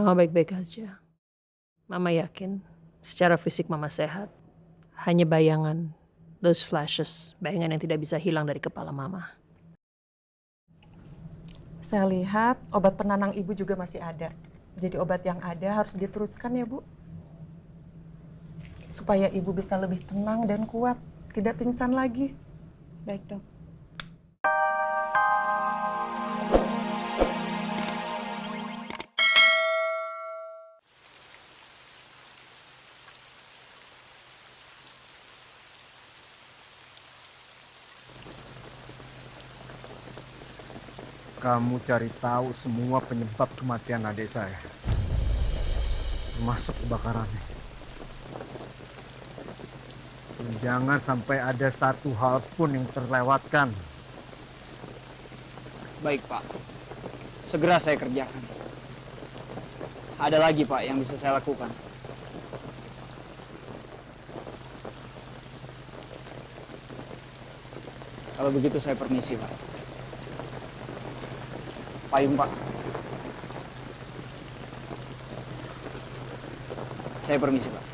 Mama baik-baik aja. Mama yakin secara fisik Mama sehat. Hanya bayangan, those flashes, bayangan yang tidak bisa hilang dari kepala Mama. Saya lihat obat penenang ibu juga masih ada. Jadi obat yang ada harus diteruskan ya Bu. Supaya ibu bisa lebih tenang dan kuat, tidak pingsan lagi. Baik, Dok. Kamu cari tahu semua penyebab kematian adik saya, termasuk kebakarannya. Dan jangan sampai ada satu hal pun yang terlewatkan. Baik, Pak. Segera saya kerjakan. Ada lagi, Pak, yang bisa saya lakukan. Kalau begitu saya permisi, Pak. Payung, Pak. Saya permisi, Pak.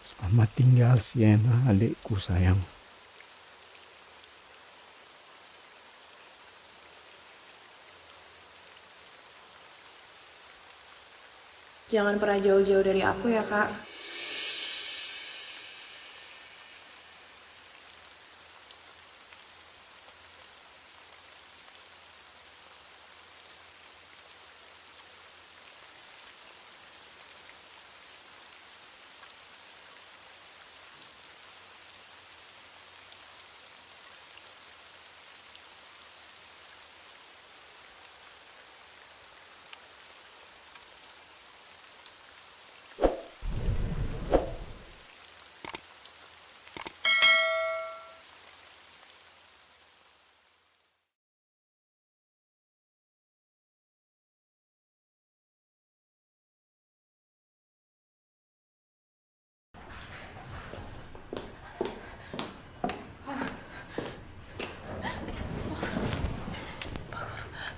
Selamat tinggal Sienna, adikku sayang. Jangan pernah jauh-jauh dari aku ya, Kak.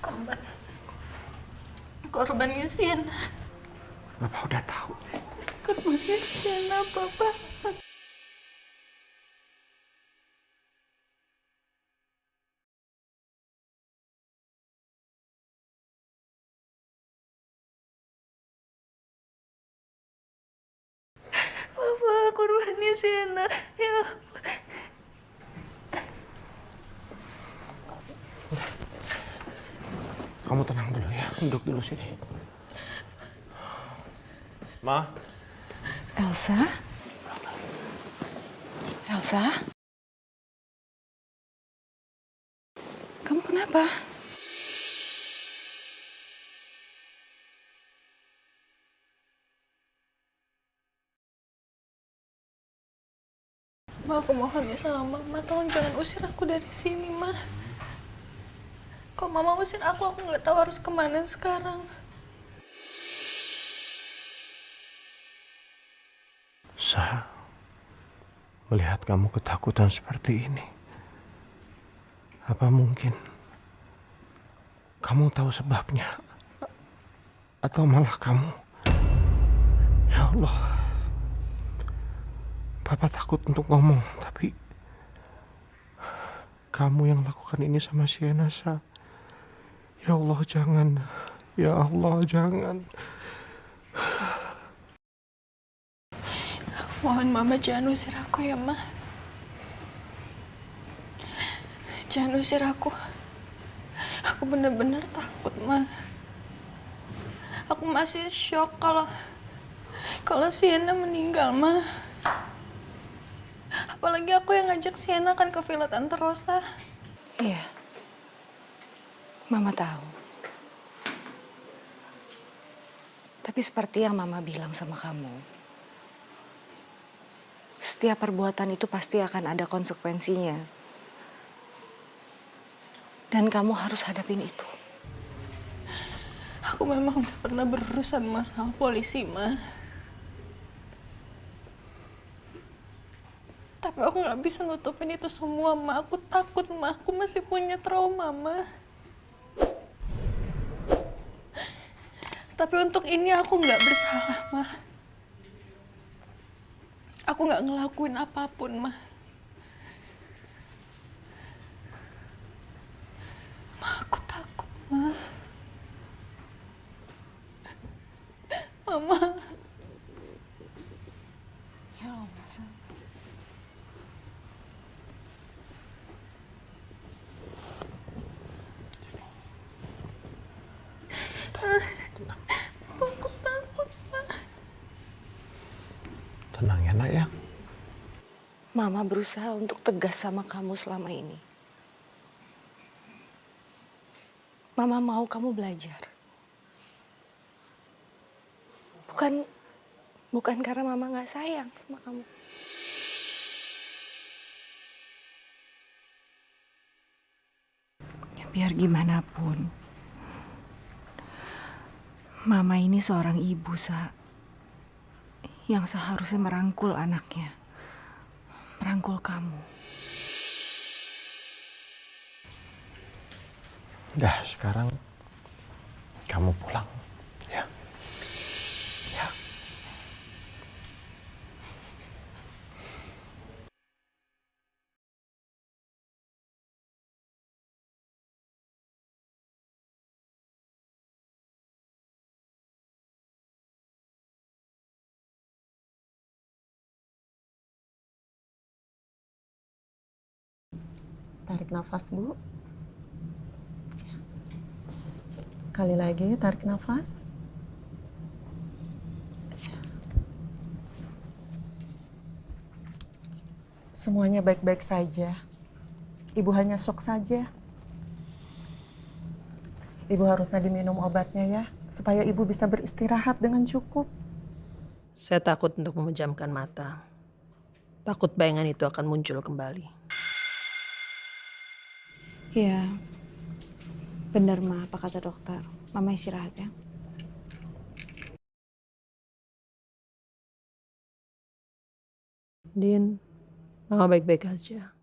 Korban. Korbannya Sienna. Bapak udah tahu. Korbannya Sienna, Papa. Papa, korbannya Sienna. Ya ampun. Kamu tenang dulu ya, duduk dulu sini. Ma, Elsa? Elsa? Kamu kenapa? Ma, aku mohon ya sama Mama, tolong jangan usir aku dari sini, Ma. Kalau Mama usir aku nggak tahu harus kemana sekarang. Sa, melihat kamu ketakutan seperti ini, apa mungkin kamu tahu sebabnya? Atau malah kamu, ya Allah, Papa takut untuk ngomong, tapi kamu yang lakukan ini sama Sienna, Sa. Ya Allah, jangan. Ya Allah, jangan. Mohon Mama jangan usir aku ya, Ma. Jangan usir aku. Aku bener-bener takut, Ma. Aku masih shock kalau Sienna meninggal, Ma. Apalagi aku yang ngajak Sienna kan ke villa Tante Rosa. Iya. Mama tahu. Tapi seperti yang Mama bilang sama kamu, setiap perbuatan itu pasti akan ada konsekuensinya. Dan kamu harus hadapin itu. Aku memang udah pernah berurusan sama polisi, Ma. Tapi aku nggak bisa nutupin itu semua, Ma. Aku takut, Ma. Aku masih punya trauma, Ma. Tapi untuk ini aku nggak bersalah, Ma. Aku nggak ngelakuin apapun, Ma. Ma, aku takut, Ma. Mama. Ya Allah, Sa. Aku takut, Ma. Tenang ya nak ya. Mama berusaha untuk tegas sama kamu selama ini. Mama mau kamu belajar. Bukan karena Mama nggak sayang sama kamu. Ya, biar gimana pun, Mama ini seorang ibu, Sa, yang seharusnya merangkul anaknya, merangkul kamu. Dah, sekarang kamu pulang ya. Ya. Tarik nafas, Bu. Sekali lagi, tarik nafas. Semuanya baik-baik saja. Ibu hanya shock saja. Ibu harusnya diminum obatnya ya, supaya ibu bisa beristirahat dengan cukup. Saya takut untuk memejamkan mata. Takut bayangan itu akan muncul kembali. Iya, benar, Ma, apa kata dokter. Mama istirahat ya. Din, Mama baik-baik aja.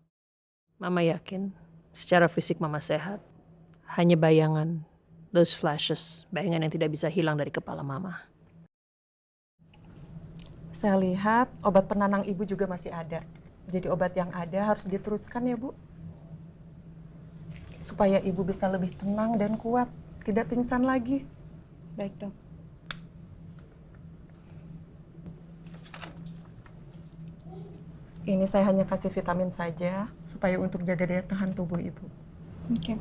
Mama yakin, secara fisik Mama sehat. Hanya bayangan, those flashes, bayangan yang tidak bisa hilang dari kepala Mama. Saya lihat obat penenang ibu juga masih ada. Jadi obat yang ada harus diteruskan ya, Bu. Supaya ibu bisa lebih tenang dan kuat, tidak pingsan lagi. Baik, Dok. Ini saya hanya kasih vitamin saja, supaya untuk jaga daya tahan tubuh ibu. Oke.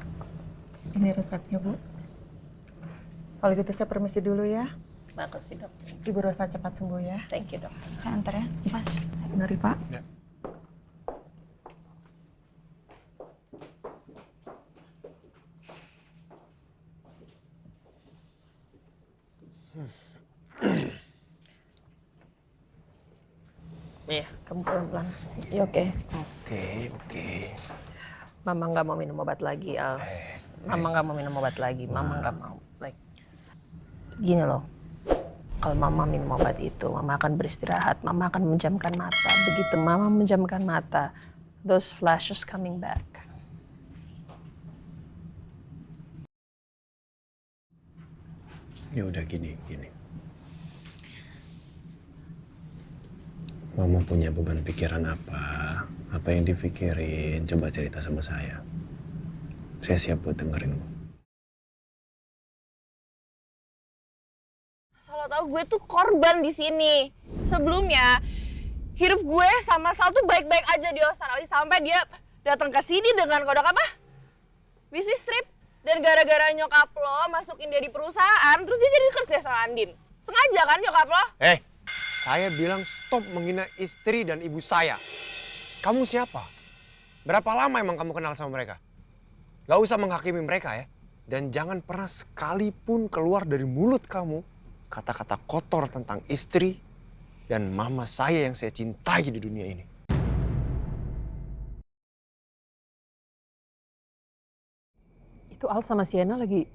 Ini resepnya, Bu. Kalau gitu saya permisi dulu ya. Makasih, Dok. Ibu Rosa cepat sembuh ya. Thank you, Dok. Saya antar ya, Mas. Mari, Pak. Ya. Iya, kamu pelan-pelan. Ya, oke. Oke. Mama nggak mau minum obat lagi, Al. Mama nggak mau minum obat lagi. Mama nggak mau. Like, gini loh. Kalau Mama minum obat itu, Mama akan beristirahat. Mama akan menjamkan mata. Begitu Mama menjamkan mata, those flashes coming back. Ya udah gini. Mama punya beban pikiran apa yang dipikirin, coba cerita sama saya. Saya siap buat dengerin. Asal lo tau gue tuh korban di sini. Sebelumnya hidup gue sama Sal tuh baik-baik aja di Australia sampai dia datang ke sini dengan kodok apa? Bisnis trip. Dan gara-gara nyokap lo masukin dia di perusahaan, terus dia jadi kerja sama Andin. Sengaja kan nyokap lo? Saya bilang stop menghina istri dan ibu saya. Kamu siapa? Berapa lama emang kamu kenal sama mereka? Gak usah menghakimi mereka ya. Dan jangan pernah sekalipun keluar dari mulut kamu kata-kata kotor tentang istri dan mama saya yang saya cintai di dunia ini. Itu Al sama Sienna lagi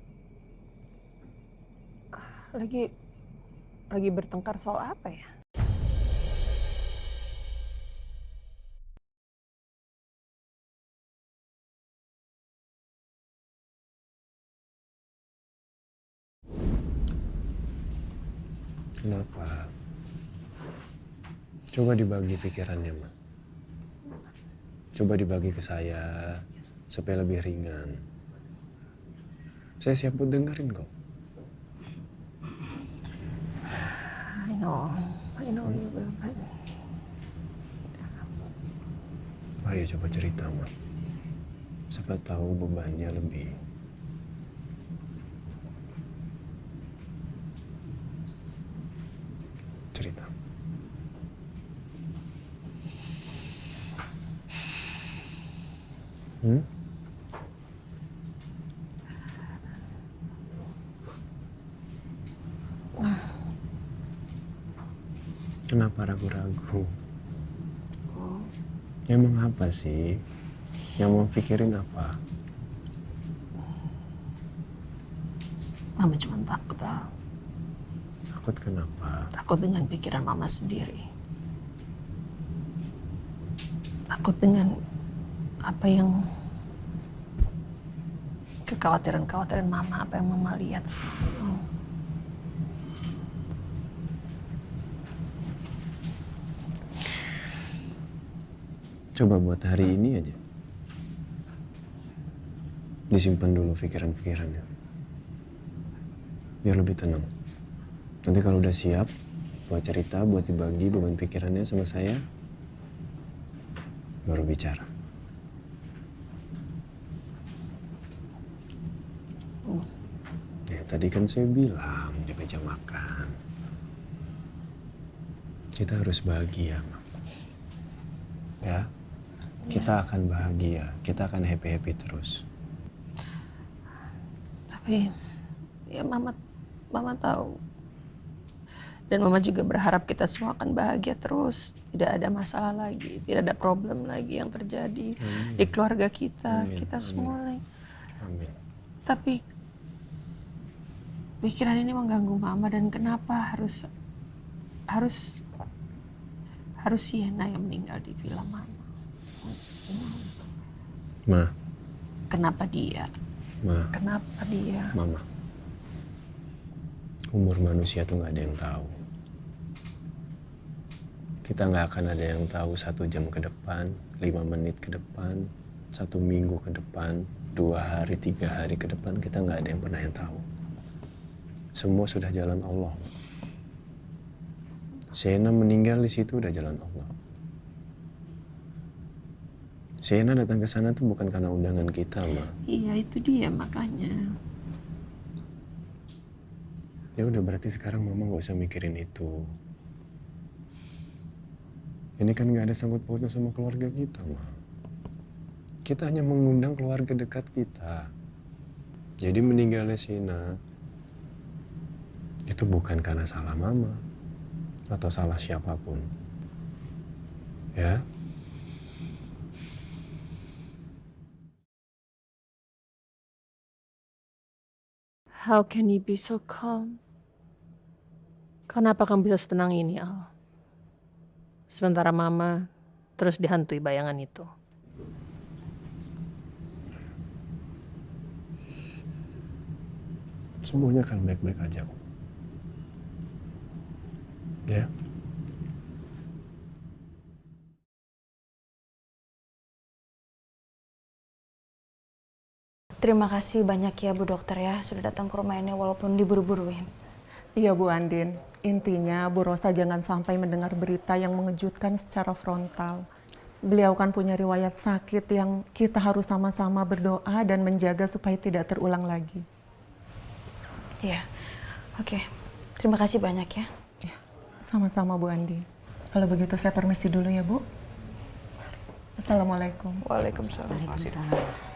lagi bertengkar soal apa ya? Kenapa? Coba dibagi pikirannya, Ma. Coba dibagi ke saya supaya lebih ringan. Saya siap buat dengerin kok. I know you will, but Ayo coba cerita, Ma. Siapa tahu bebannya lebih. Cerita. Kenapa ragu-ragu? Emang apa sih? Yang mau pikirin apa? Mama cuma takut, Al. Takut kenapa? Takut dengan pikiran Mama sendiri. Takut dengan apa yang kekhawatiran Mama, apa yang Mama lihat semalam. Coba buat hari ini aja. Disimpan dulu pikiran-pikirannya. Biar lebih tenang. Nanti kalau udah siap, buat cerita, buat dibagi beban pikirannya sama saya, baru bicara. Ya, tadi kan saya bilang di meja makan. Kita harus bahagia, Ma. Ya, kita akan bahagia, kita akan happy-happy terus. Tapi ya Mama tahu. Dan Mama juga berharap kita semua akan bahagia terus. Tidak ada masalah lagi, tidak ada problem lagi yang terjadi di keluarga kita, kita semua lagi. Amin. Tapi pikiran ini mengganggu Mama dan kenapa harus Sienna yang meninggal di villa Mama? Ma. Kenapa dia? Ma. Kenapa dia? Mama. Umur manusia tuh nggak ada yang tahu. Kita nggak akan ada yang tahu 1 jam ke depan, 5 menit ke depan, 1 minggu ke depan, 2 hari, 3 hari ke depan. Kita nggak ada yang pernah yang tahu. Semua sudah jalan Allah. Sienna meninggal di situ udah jalan Allah. Sienna datang ke sana tuh bukan karena undangan kita, Ma. Iya, itu dia makanya. Ya udah, berarti sekarang Mama nggak usah mikirin itu. Ini kan nggak ada sangkut pautnya sama keluarga kita, Ma. Kita hanya mengundang keluarga dekat kita. Jadi meninggalnya Sienna itu bukan karena salah Mama atau salah siapapun. Ya. How can you be so calm? Kenapa kamu bisa setenang ini, Al? Sementara Mama terus dihantui bayangan itu. Semuanya akan baik-baik aja kok. Ya. Terima kasih banyak ya Bu Dokter ya sudah datang ke rumah ini walaupun diburu-buruin. Iya Bu Andin, intinya Bu Rosa jangan sampai mendengar berita yang mengejutkan secara frontal. Beliau kan punya riwayat sakit yang kita harus sama-sama berdoa dan menjaga supaya tidak terulang lagi. Iya, oke. Terima kasih banyak ya. Ya, sama-sama Bu Andin. Kalau begitu saya permisi dulu ya Bu. Assalamualaikum. Waalaikumsalam. Waalaikumsalam.